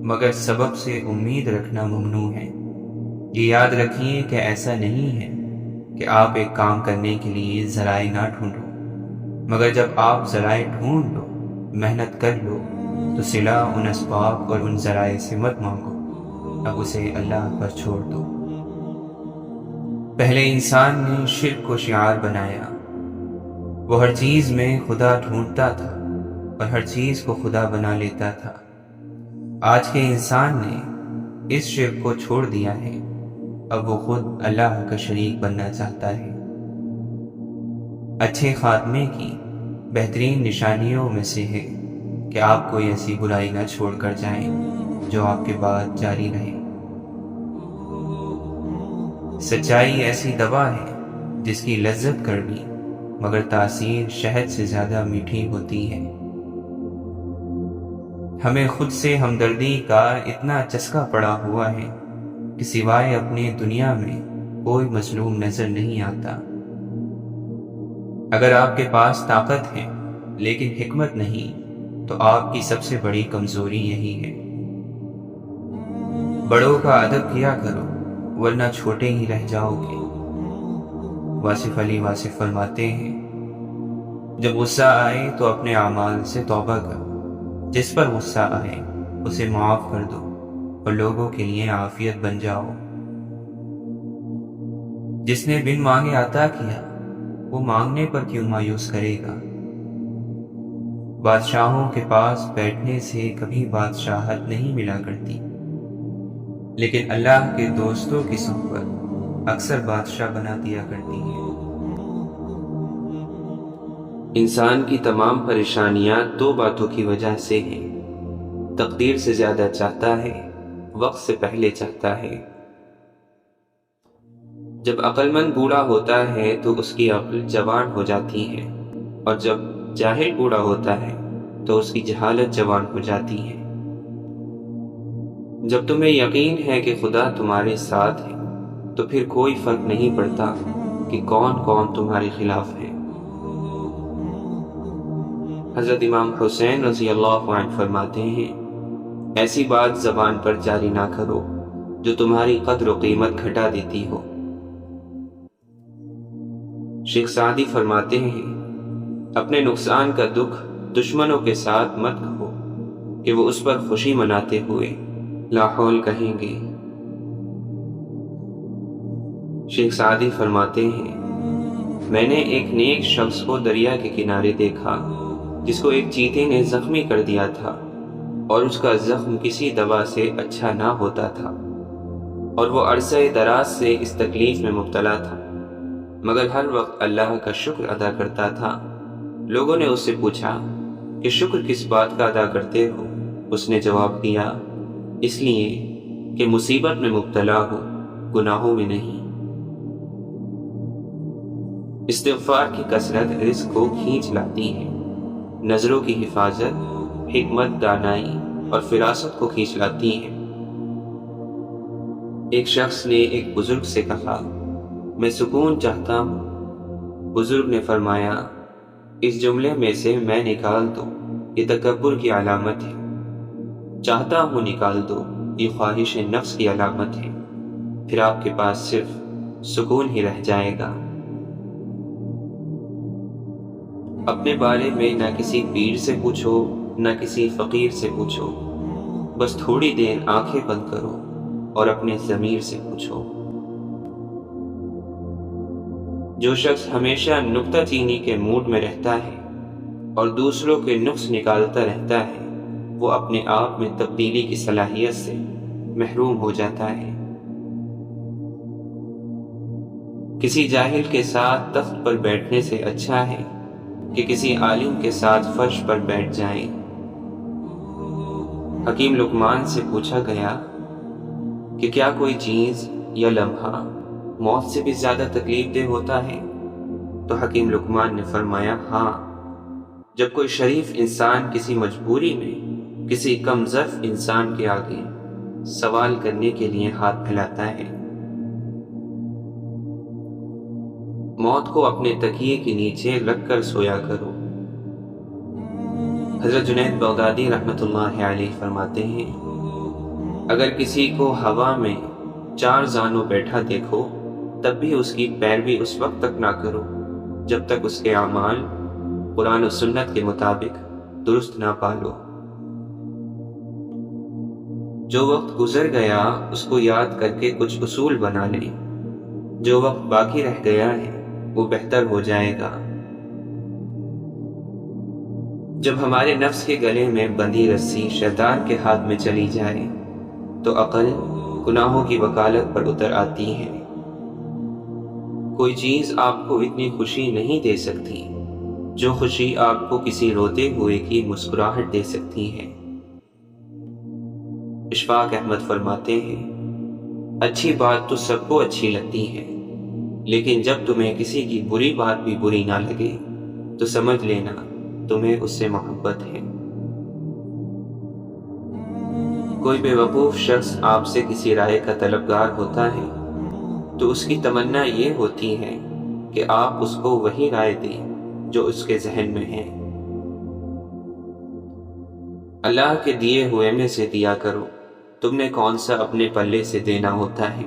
A: مگر سبب سے امید رکھنا ممنوع ہے۔ یہ یاد رکھیے کہ ایسا نہیں ہے
B: کہ آپ ایک کام کرنے کے لیے ذرائع نہ ڈھونڈو، مگر جب آپ ذرائع ڈھونڈ لو، محنت کر لو، تو صلہ ان اسباب اور ان ذرائع سے مت مانگو، اب اسے اللہ پر چھوڑ دو۔ پہلے انسان نے شرک کو شعار بنایا، وہ ہر چیز میں خدا ڈھونڈتا تھا اور ہر چیز کو خدا بنا لیتا تھا۔ آج کے انسان نے اس شرک کو چھوڑ دیا ہے، اب وہ خود اللہ کا شریک بننا چاہتا ہے۔ اچھے خاتمے کی بہترین نشانیوں میں سے ہے کہ آپ کوئی ایسی برائی نہ چھوڑ کر جائیں جو آپ کے بعد جاری رہے۔ سچائی ایسی دوا ہے جس کی لذت کڑوی مگر تاثیر شہد سے زیادہ میٹھی ہوتی ہے۔ ہمیں خود سے ہمدردی کا اتنا چسکا پڑا ہوا ہے کہ سوائے اپنی دنیا میں کوئی مظلوم نظر نہیں آتا۔ اگر آپ کے پاس طاقت ہے لیکن حکمت نہیں تو آپ کی سب سے بڑی کمزوری یہی ہے۔ بڑوں کا ادب کیا کرو ورنہ چھوٹے ہی رہ جاؤ گے۔ واصف علی واصف فرماتے ہیں، جب غصہ آئے تو اپنے اعمال سے توبہ کرو، جس پر غصہ آئے اسے معاف کر دو اور لوگوں کے لیے عافیت بن جاؤ۔ جس نے بن مانگے عطا کیا وہ مانگنے پر کیوں مایوس کرے گا؟ بادشاہوں کے پاس بیٹھنے سے کبھی بادشاہت نہیں ملا کرتی، لیکن اللہ کے دوستوں کی صحبت اکثر بادشاہ بنا دیا کرتی ہے۔
A: انسان کی تمام پریشانیاں دو باتوں کی وجہ سے ہیں، تقدیر سے زیادہ چاہتا ہے، وقت سے پہلے چاہتا ہے۔ جب عقل مند بوڑھا ہوتا ہے تو اس کی عقل جوان ہو جاتی ہے، اور جب جاہل بوڑھا ہوتا ہے تو اس کی جہالت جوان ہو جاتی ہے۔ جب تمہیں یقین ہے کہ خدا تمہارے ساتھ ہے تو پھر کوئی فرق نہیں پڑتا کہ کون کون تمہارے خلاف ہے۔ حضرت امام حسین رضی اللہ عنہ فرماتے ہیں، ایسی بات زبان پر جاری نہ کرو جو تمہاری قدر و قیمت گھٹا دیتی ہو۔ شیخ سعدی فرماتے ہیں، اپنے نقصان کا دکھ دشمنوں کے ساتھ مت کہو کہ وہ اس پر خوشی مناتے ہوئے لا حول کہیں گے۔ شیخ سعدی فرماتے ہیں، میں نے ایک نیک شخص کو دریا کے کنارے دیکھا جس کو ایک چیتے نے زخمی کر دیا تھا، اور اس کا زخم کسی دوا سے اچھا نہ ہوتا تھا، اور وہ عرصہ دراز سے اس تکلیف میں مبتلا تھا، مگر ہر وقت اللہ کا شکر ادا کرتا تھا۔ لوگوں نے اس سے پوچھا کہ شکر کس بات کا ادا کرتے ہو؟ اس نے جواب دیا، اس لیے کہ مصیبت میں مبتلا ہو، گناہوں میں نہیں۔ استغفار کی کثرت رزق کو کھینچ لاتی ہے، نظروں کی حفاظت حکمت، دانائی اور فراست کو کھینچ لاتی ہے۔ ایک شخص نے ایک بزرگ سے کہا، میں سکون چاہتا ہوں۔ بزرگ نے فرمایا، اس جملے میں سے میں نکال دو، یہ تکبر کی علامت ہے۔ چاہتا ہوں نکال دو، یہ خواہش نفس کی علامت ہے، پھر آپ کے پاس صرف سکون ہی رہ جائے گا۔ اپنے بارے میں نہ کسی پیر سے پوچھو نہ کسی فقیر سے پوچھو، بس تھوڑی دیر آنکھیں بند کرو اور اپنے ضمیر سے پوچھو۔ جو شخص ہمیشہ نکتہ چینی کے موڈ میں رہتا ہے اور دوسروں کے نقص نکالتا رہتا ہے، وہ اپنے آپ میں تبدیلی کی صلاحیت سے محروم ہو جاتا ہے۔ کسی جاہل کے ساتھ تخت پر بیٹھنے سے اچھا ہے کہ کسی عالم کے ساتھ فرش پر بیٹھ جائیں۔ حکیم لقمان سے پوچھا گیا کہ کیا کوئی چیز یا لمحہ موت سے بھی زیادہ تکلیف دہ ہوتا ہے؟ تو حکیم لقمان نے فرمایا، ہاں، جب کوئی شریف انسان کسی مجبوری میں کسی کم ظرف انسان کے آگے سوال کرنے کے لیے ہاتھ پھیلاتا ہے۔ موت کو اپنے تکیے کے نیچے رکھ کر سویا کرو۔ حضرت جنید بغدادی رحمۃ اللہ علیہ فرماتے ہیں، اگر کسی کو ہوا میں 4 زانوں بیٹھا دیکھو تب بھی اس کی پیروی اس وقت تک نہ کرو جب تک اس کے اعمال قرآن و سنت کے مطابق درست نہ پالو۔ جو وقت گزر گیا اس کو یاد کر کے کچھ اصول بنا لیں، جو وقت باقی رہ گیا ہے وہ بہتر ہو جائے گا۔ جب ہمارے نفس کے گلے میں بندھی رسی شیطان کے ہاتھ میں چلی جائے تو عقل گناہوں کی وکالت پر اتر آتی ہے۔ کوئی چیز آپ کو اتنی خوشی نہیں دے سکتی جو خوشی آپ کو کسی روتے ہوئے کی مسکراہٹ دے سکتی ہے۔ اشفاق احمد فرماتے ہیں، اچھی بات تو سب کو اچھی لگتی ہے، لیکن جب تمہیں کسی کی بری بات بھی بری نہ لگے تو سمجھ لینا تمہیں اس سے محبت ہے۔ کوئی بے وقوف شخص آپ سے کسی رائے کا طلبگار ہوتا ہے تو اس کی تمنا یہ ہوتی ہے کہ آپ اس کو وہی رائے دیں جو اس کے ذہن میں ہے۔ اللہ کے دیے ہوئے میں سے دیا کرو، تم نے کون سا اپنے پلے سے دینا ہوتا ہے۔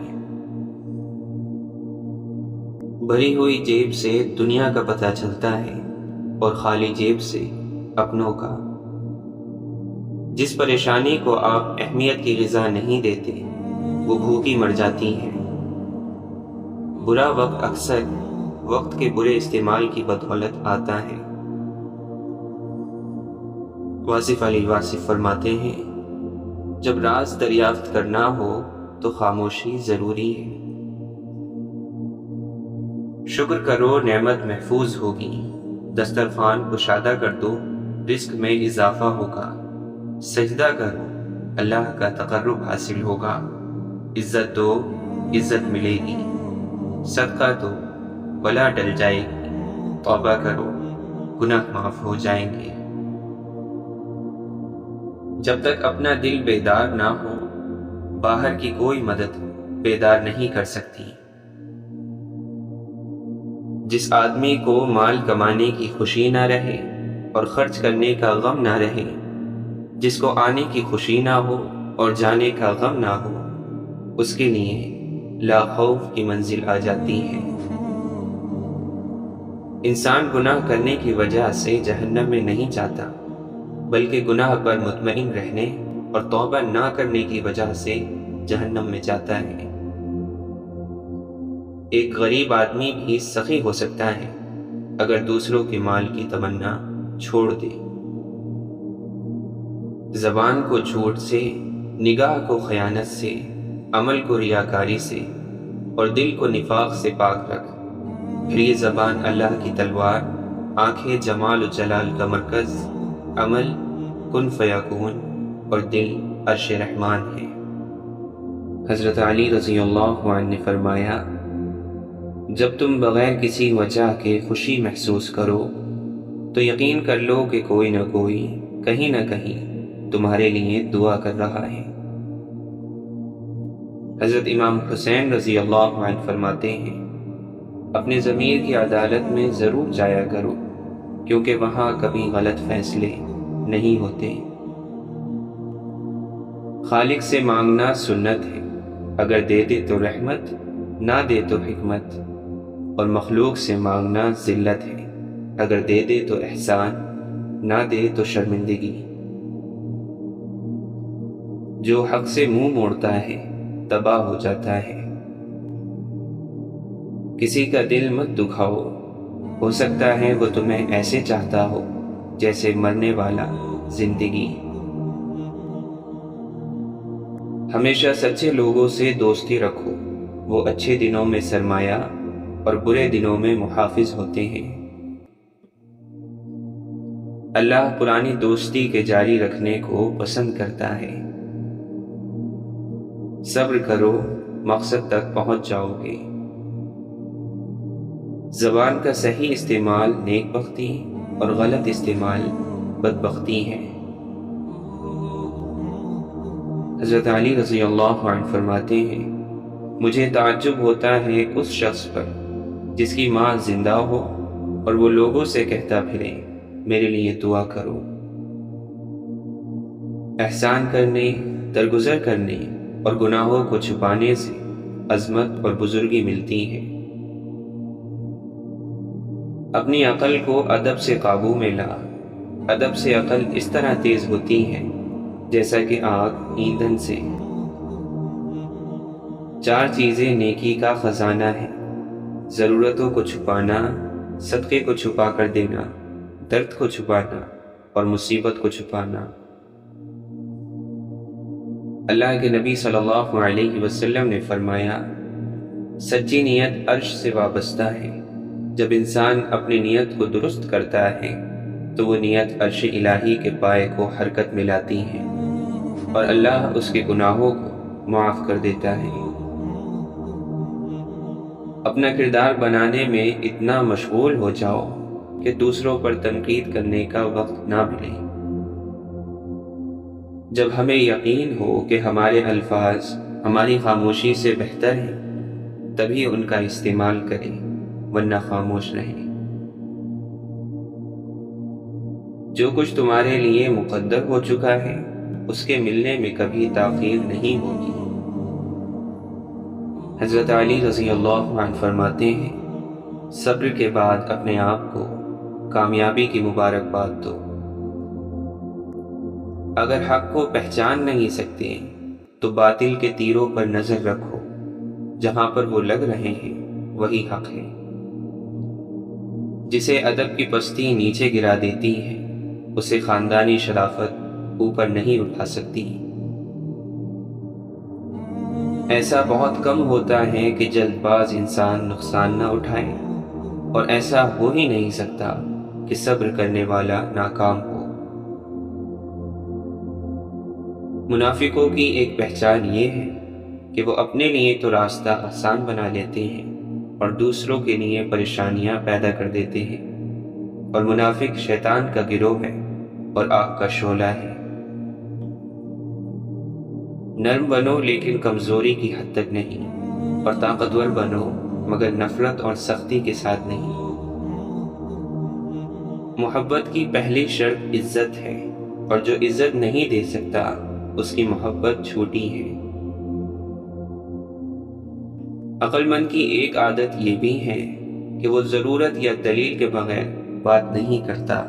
A: بھری ہوئی جیب سے دنیا کا پتہ چلتا ہے اور خالی جیب سے اپنوں کا۔ جس پریشانی کو آپ اہمیت کی غذا نہیں دیتے وہ بھوکی مر جاتی ہے۔ برا وقت اکثر وقت کے برے استعمال کی بدولت آتا ہے۔ واصف علی واصف فرماتے ہیں، جب راز دریافت کرنا ہو تو خاموشی ضروری ہے۔ شکر کرو نعمت محفوظ ہوگی، دسترخوان کشادہ کر دو رزق میں اضافہ ہوگا، سجدہ کرو اللہ کا تقرب حاصل ہوگا، عزت دو عزت ملے گی، صدقہ دو بلا ٹل جائے گی، توبہ کرو گناہ معاف ہو جائیں گے۔ جب تک اپنا دل بیدار نہ ہو باہر کی کوئی مدد بیدار نہیں کر سکتی۔ جس آدمی کو مال کمانے کی خوشی نہ رہے اور خرچ کرنے کا غم نہ رہے، جس کو آنے کی خوشی نہ ہو اور جانے کا غم نہ ہو، اس کے لیے لا خوف کی منزل آ جاتی ہے۔ انسان گناہ کرنے کی وجہ سے جہنم میں نہیں جاتا، بلکہ گناہ پر مطمئن رہنے اور توبہ نہ کرنے کی وجہ سے جہنم میں جاتا ہے۔ ایک غریب آدمی بھی سخی ہو سکتا ہے اگر دوسروں کے مال کی تمنا چھوڑ دے۔ زبان کو جھوٹ سے، نگاہ کو خیانت سے، عمل کو ریاکاری سے اور دل کو نفاق سے پاک رکھ۔ پھر یہ زبان اللہ کی تلوار، آنکھیں جمال و جلال کا مرکز، عمل کن فیکون اور دل عرش رحمان ہے۔ حضرت علی رضی اللہ عنہ نے فرمایا، جب تم بغیر کسی وجہ کے خوشی محسوس کرو تو یقین کر لو کہ کوئی نہ کوئی کہیں نہ کہیں تمہارے لیے دعا کر رہا ہے۔ حضرت امام حسین رضی اللہ عنہ فرماتے ہیں، اپنے ضمیر کی عدالت میں ضرور جایا کرو کیونکہ وہاں کبھی غلط فیصلے نہیں ہوتے۔ خالق سے مانگنا سنت ہے، اگر دے دے تو رحمت، نہ دے تو حکمت، اور مخلوق سے مانگنا ذلت ہے، اگر دے دے تو احسان، نہ دے تو شرمندگی۔ جو حق سے منہ موڑتا ہے تباہ ہو جاتا ہے۔ کسی کا دل مت دکھاؤ، ہو سکتا ہے وہ تمہیں ایسے چاہتا ہو جیسے مرنے والا زندگی۔ ہمیشہ سچے لوگوں سے دوستی رکھو، وہ اچھے دنوں میں سرمایہ اور برے دنوں میں محافظ ہوتے ہیں۔ اللہ پرانی دوستی کے جاری رکھنے کو پسند کرتا ہے۔ صبر کرو، مقصد تک پہنچ جاؤ گے۔ زبان کا صحیح استعمال نیک بختی اور غلط استعمال بدبختی ہے۔ حضرت علی رضی اللہ عنہ فرماتے ہیں، مجھے تعجب ہوتا ہے اس شخص پر جس کی ماں زندہ ہو اور وہ لوگوں سے کہتا پھرے میرے لیے دعا کرو۔ احسان کرنے، درگزر کرنے اور گناہوں کو چھپانے سے عظمت اور بزرگی ملتی ہے۔ اپنی عقل کو ادب سے قابو میں لا۔ ادب سے عقل اس طرح تیز ہوتی ہے جیسا کہ آگ ایندھن سے۔ 4 چیزیں نیکی کا خزانہ ہے: ضرورتوں کو چھپانا، صدقے کو چھپا کر دینا، درد کو چھپانا اور مصیبت کو چھپانا۔ اللہ کے نبی صلی اللہ علیہ وسلم نے فرمایا، سچی نیت عرش سے وابستہ ہے۔ جب انسان اپنی نیت کو درست کرتا ہے تو وہ نیت عرش الہی کے پائے کو حرکت میں لاتی ہے اور اللہ اس کے گناہوں کو معاف کر دیتا ہے۔ اپنا کردار بنانے میں اتنا مشغول ہو جاؤ کہ دوسروں پر تنقید کرنے کا وقت نہ ملے۔ جب ہمیں یقین ہو کہ ہمارے الفاظ ہماری خاموشی سے بہتر ہیں تبھی ان کا استعمال کریں، ورنہ خاموش رہیں۔ جو کچھ تمہارے لیے مقدر ہو چکا ہے اس کے ملنے میں کبھی تاخیر نہیں ہوگی۔ حضرت علی رضی اللہ عنہ فرماتے ہیں، صبر کے بعد اپنے آپ کو کامیابی کی مبارکباد دو۔ اگر حق کو پہچان نہیں سکتے تو باطل کے تیروں پر نظر رکھو، جہاں پر وہ لگ رہے ہیں وہی حق ہے۔ جسے ادب کی پستی نیچے گرا دیتی ہے اسے خاندانی شرافت اوپر نہیں اٹھا سکتی۔ ایسا بہت کم ہوتا ہے کہ جلد باز انسان نقصان نہ اٹھائے، اور ایسا ہو ہی نہیں سکتا کہ صبر کرنے والا ناکام ہو۔ منافقوں کی ایک پہچان یہ ہے کہ وہ اپنے لیے تو راستہ آسان بنا لیتے ہیں اور دوسروں کے لیے پریشانیاں پیدا کر دیتے ہیں، اور منافق شیطان کا گروہ ہے اور آگ کا شعلہ ہے۔ نرم بنو لیکن کمزوری کی حد تک نہیں، اور طاقتور بنو مگر نفرت اور سختی کے ساتھ نہیں۔ محبت کی پہلی شرط عزت ہے، اور جو عزت نہیں دے سکتا اس کی محبت چھوٹی ہے۔ عقل مند کی ایک عادت یہ بھی ہے کہ وہ ضرورت یا دلیل کے بغیر بات نہیں کرتا۔